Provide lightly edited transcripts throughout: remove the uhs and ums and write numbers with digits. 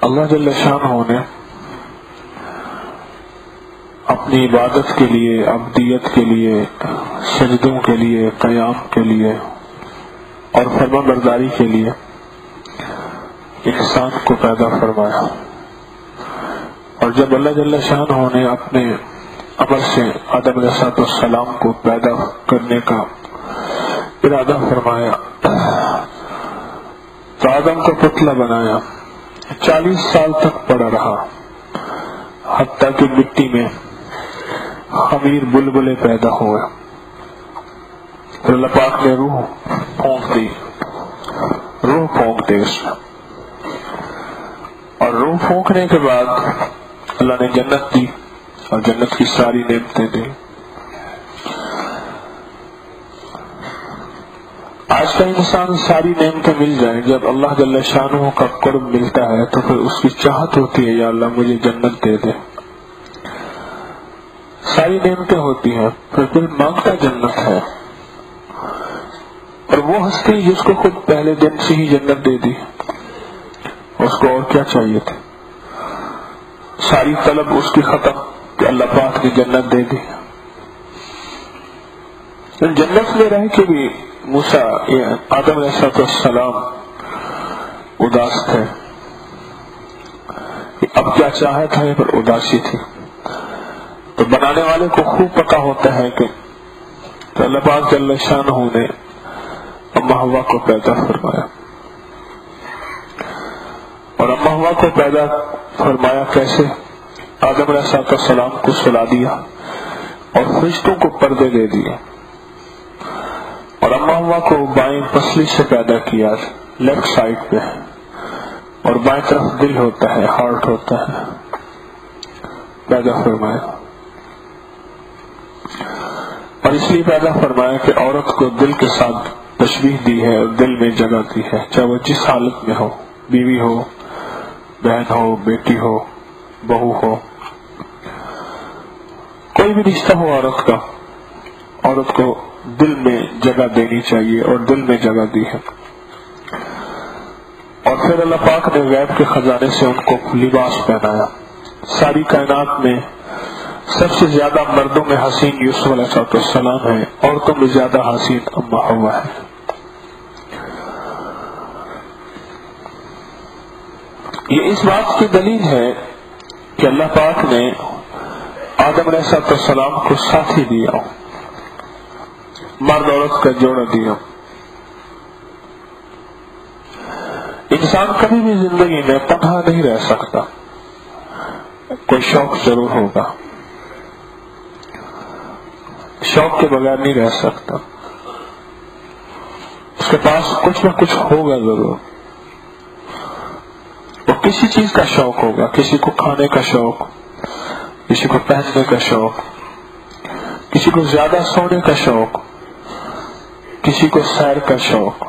اللہ جل شانہ نے اپنی عبادت کے لیے، عبدیت کے لیے، سجدوں کے لیے، قیام کے لیے اور فرما برداری کے لیے انسان کو پیدا فرمایا. اور جب اللہ جل شانہ نے اپنے عمل سے آدم علیہ السلام کو پیدا کرنے کا ارادہ فرمایا تو آدم کو پتلا بنایا. 40 سال تک پڑا رہا، حتیٰ کہ مٹی میں خمیر بلبلے پیدا ہوئے. پھر اللہ پاک نے روح پھونک دی اس میں، اور روح پھونکنے کے بعد اللہ نے جنت دی اور جنت کی ساری نعمتیں دی. آج کا انسان ساری نعمتیں مل جائیں، جب اللہ جل شانہ کا قرب ملتا ہے تو پھر اس کی چاہت ہوتی ہے یا اللہ مجھے جنت دے دے. ساری نعمتیں ہوتی ہیں، پھر دل مانگتا جنت ہے. اور وہ ہستی جس کو خود پہلے دن سے ہی جنت دے دی، اس کو اور کیا چاہیے تھا؟ ساری طلب اس کی ختم کہ اللہ پاک نے جنت دے دی. جنت میں رہ کے بھی موسیٰ آدم علیہ السلام اداس تھے. اب کیا چاہت ہے پر اداسی تھی. تو بنانے والے کو خوب پتا ہوتا ہے کہ اللہ پاک جل شانہ نے اما حوا کو پیدا فرمایا، اور اما حوا کو پیدا فرمایا کیسے؟ آدم علیہ السلام کو سلا دیا اور فرشتوں کو پردے دے دیے، اور اما حوا کو بائیں پسلی سے پیدا کیا، لیفٹ سائڈ پہ، اور بائیں طرف دل ہوتا ہے، ہارٹ ہوتا ہے، پیدا فرمایا. اور اس لیے پیدا فرمایا کہ عورت کو دل کے ساتھ تشبیہ دی ہے اور دل میں جگہ دی ہے، چاہے وہ جس حالت میں ہو، بیوی ہو، بہن ہو، بیٹی ہو، بہو ہو، کوئی بھی رشتہ ہو عورت کو دل میں جگہ دینی چاہیے، اور دل میں جگہ دی ہے. اور پھر اللہ پاک نے غیب کے خزانے سے ان کو لباس پہنایا. ساری کائنات میں سب سے زیادہ مردوں میں حسین یوسف علیہ السلام ہے، عورتوں میں زیادہ حسین اما حوا ہے. یہ اس بات کی دلیل ہے کہ اللہ پاک نے آدم علیہ السلام کو ساتھی دیا، مرد عورت کا جوڑا دیا. انسان کبھی بھی زندگی میں تنہا نہیں رہ سکتا، کوئی شوق ضرور ہوگا، شوق کے بغیر نہیں رہ سکتا. اس کے پاس کچھ نہ کچھ ہوگا ضرور. وہ کسی چیز کا شوق ہوگا، کسی کو کھانے کا شوق، کسی کو پہننے کا شوق، کسی کو زیادہ سونے کا شوق، کسی کو سیر کا شوق.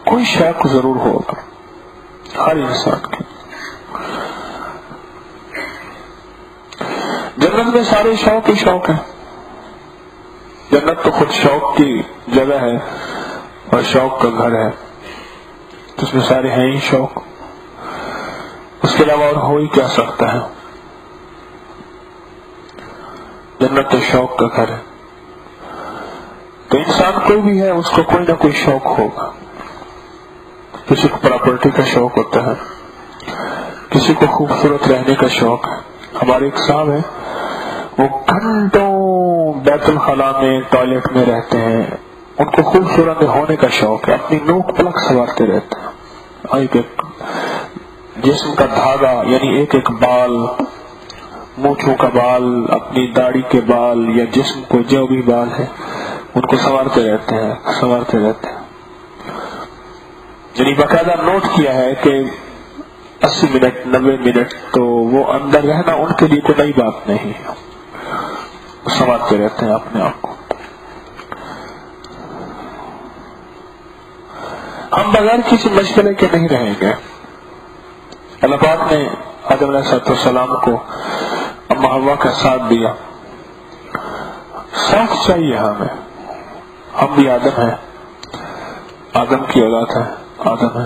کوئی شوق ضرور ہوگا ہر انسان کے. جنت میں سارے شوق ہی شوق ہیں. جنت تو خود شوق کی جگہ ہے اور شوق کا گھر ہے، تو اس میں سارے ہیں ہی شوق. اس کے علاوہ اور ہو ہی کیا سکتا ہے؟ جنت تو شوق کا گھر ہے. تو انسان کوئی بھی ہے اس کو کوئی نہ کوئی شوق ہوگا. کسی کو پراپرٹی کا شوق ہوتا ہے، کسی کو خوبصورت رہنے کا شوق ہے. ہمارے ایک صاحب ہیں، وہ گھنٹوں بیت الخلاء میں، ٹوائلٹ میں رہتے ہیں. ان کو خوبصورت ہونے کا شوق ہے، اپنی نوک پلک سنوارتے رہتے ہیں. ایک ایک جسم کا دھاگا، یعنی ایک ایک بال، مونچھوں کا بال، اپنی داڑھی کے بال، یا جسم کو جو بھی بال ہے ان کو سنوارتے رہتے ہیں. یعنی باقاعدہ نوٹ کیا ہے کہ 80 منٹ 90 منٹ تو وہ اندر رہنا ان کے لیے کوئی نئی بات نہیں ہے. سنوارتے رہتے ہیں اپنے آپ کو. ہم بغیر کسی مشغلے کے نہیں رہیں گے. اللہ پاک نے آدم علیہ السلام کو اما حوا کا ساتھ دیا. ساتھ چاہیے ہمیں. ہم بھی آدم ہیں، آدم کی اولاد ہے، آدم ہے.